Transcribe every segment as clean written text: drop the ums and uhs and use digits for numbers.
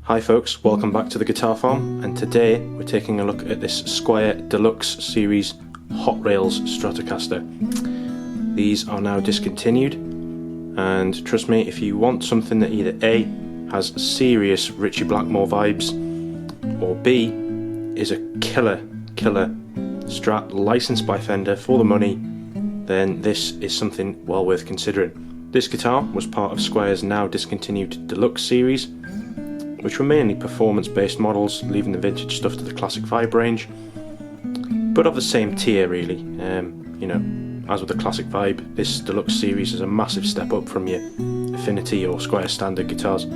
Hi folks, welcome back to the Guitar Farm, and today we're taking a look at this Squier Deluxe series Hot Rails Stratocaster. These are now discontinued, and trust me, if you want something that either A, has serious Ritchie Blackmore vibes, or B, is a killer Strat licensed by Fender for the money, then this is something well worth considering. This guitar was part of Squier's now discontinued Deluxe series, which were mainly performance-based models, leaving the vintage stuff to the classic vibe range, but of the same tier really. You know, as with the classic vibe, this Deluxe series is a massive step up from your Affinity or Squier standard guitars.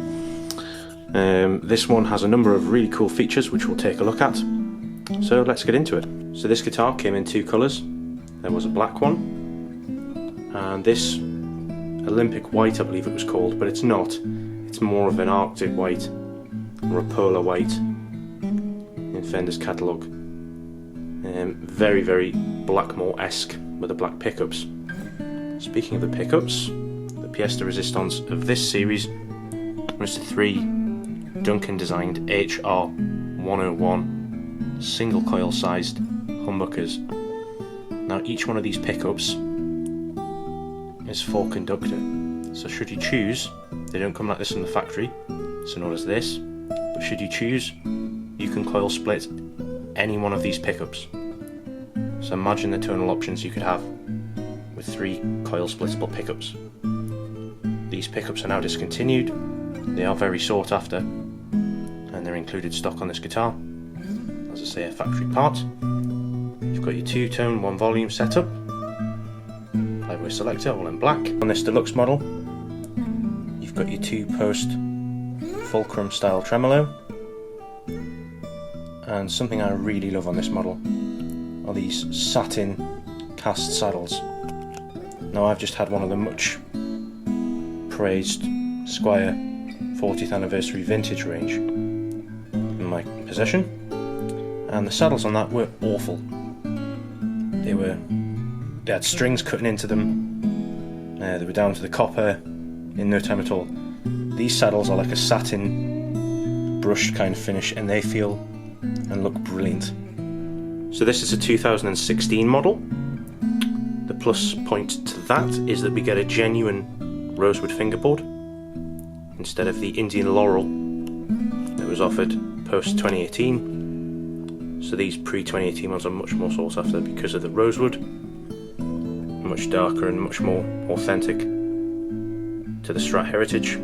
This one has a number of really cool features which we'll take a look at, so let's get into it. So this guitar came in two colours. There was a black one, and this Olympic white I believe it was called, but it's not. It's more of an Arctic white, or a polar white in Fender's catalogue. Very Blackmore-esque with the black pickups. Speaking of the pickups, the pièce de résistance of this series was the three Duncan designed HR 101 single coil sized humbuckers. Now each one of these pickups is 4 conductor, so should you choose, they don't come like this in the factory, so known as this, but should you choose, you can coil split any one of these pickups. So imagine the tonal options you could have with 3 coil splittable pickups. These pickups are now discontinued. They are very sought after, and they're included stock on this guitar. As I say, a factory part. You've got your 2-tone 1 volume setup, highway selector all in black. On this Deluxe model, you've got your 2-post fulcrum style tremolo, and something I really love on this model are these satin cast saddles. Now I've just had one of the much praised Squier 40th anniversary vintage range in my possession, and the saddles on that were awful. They had strings cutting into them, they were down to the copper in no time at all. These saddles are like a satin brushed kind of finish, and they feel and look brilliant. So this is a 2016 model. The plus point to that is that we get a genuine rosewood fingerboard instead of the Indian laurel that was offered post 2018. So these pre-2018 ones are much more sought after because of the rosewood, much darker and much more authentic to the Strat heritage.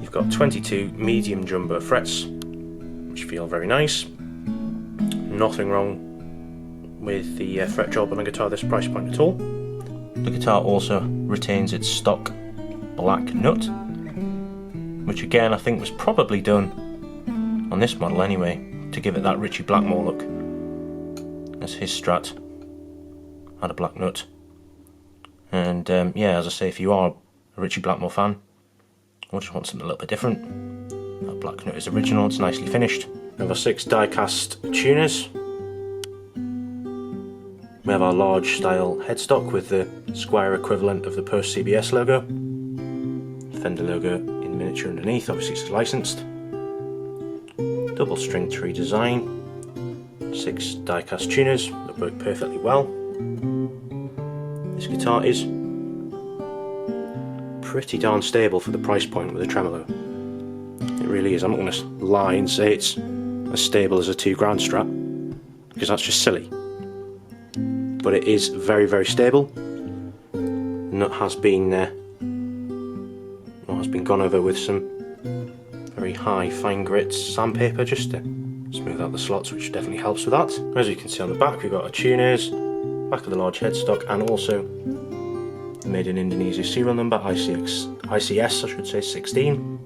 You've got 22 medium jumbo frets, which feel very nice. Nothing wrong with the fret job on a guitar this price point at all. The guitar also retains its stock black nut, which again I think was probably done on this model anyway, to give it that Ritchie Blackmore look, as his Strat had a black nut. And yeah, as I say, if you are a Ritchie Blackmore fan, or just want something a little bit different, that black nut is original, it's nicely finished. We have our 6 die-cast tuners. We have our large style headstock with the Squier equivalent of the post CBS logo. Fender logo in miniature underneath, obviously it's licensed. Double string tree design. 6 die-cast tuners that work perfectly well. This guitar is pretty darn stable for the price point with a tremolo. It really is. I'm not going to lie and say it's as stable as a $2,000 Strat, because that's just silly. But it is very stable. The nut has been gone over with some very high fine grit sandpaper just to smooth out the slots, which definitely helps with that. As you can see on the back, we've got our tuners, back of the large headstock, and also the made in Indonesia serial number, ICS I should say 16,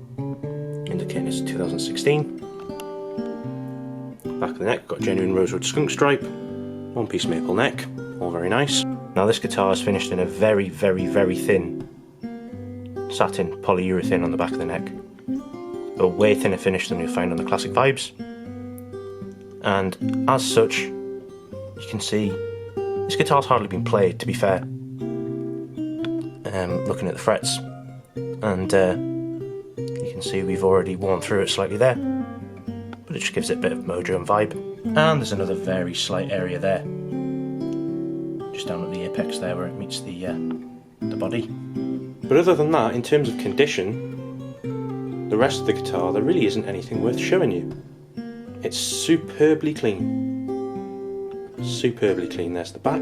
indicating it's 2016. Back of the neck, got a genuine rosewood skunk stripe, 1-piece maple neck, all very nice. Now this guitar is finished in a very thin satin polyurethane on the back of the neck, a way thinner finish than you'll find on the classic vibes, and as such you can see this guitar's hardly been played, to be fair, looking at the frets, and you can can see we've already worn through it slightly there, but it just gives it a bit of mojo and vibe. And there's another very slight area there, just down at the apex there where it meets the body. But other than that, in terms of condition, the rest of the guitar, there really isn't anything worth showing you. It's superbly clean. Superbly clean. There's the back.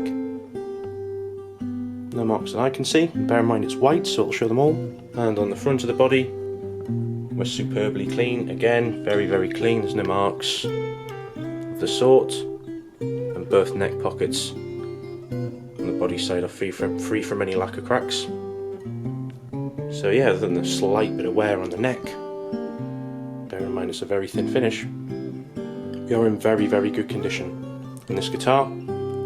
No marks that I can see. Bear in mind it's white, so it'll show them all. And on the front of the body, we're superbly clean. Again, very, very clean. There's no marks of the sort. And both neck pockets on the body side are free from any lacquer cracks. So yeah, other than the slight bit of wear on the neck, bear in mind it's a very thin finish, we are in very, very good condition. And this guitar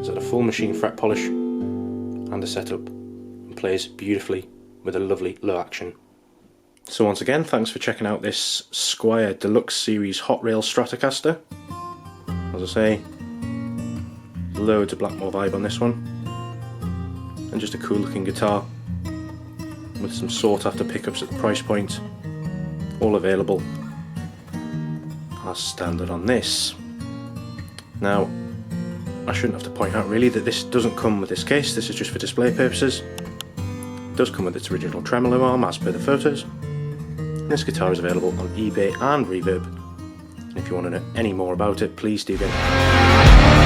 is at a full machine fret polish and a setup, and plays beautifully with a lovely low action. So once again, thanks for checking out this Squier Deluxe Series Hot Rail Stratocaster. As I say, loads of Blackmore vibe on this one, and just a cool looking guitar with some sought after pickups at the price point, all available as standard on this. Now, I shouldn't have to point out really that this doesn't come with this case, this is just for display purposes. It does come with its original tremolo arm as per the photos. And this guitar is available on eBay and Reverb. And if you want to know any more about it, please do get it.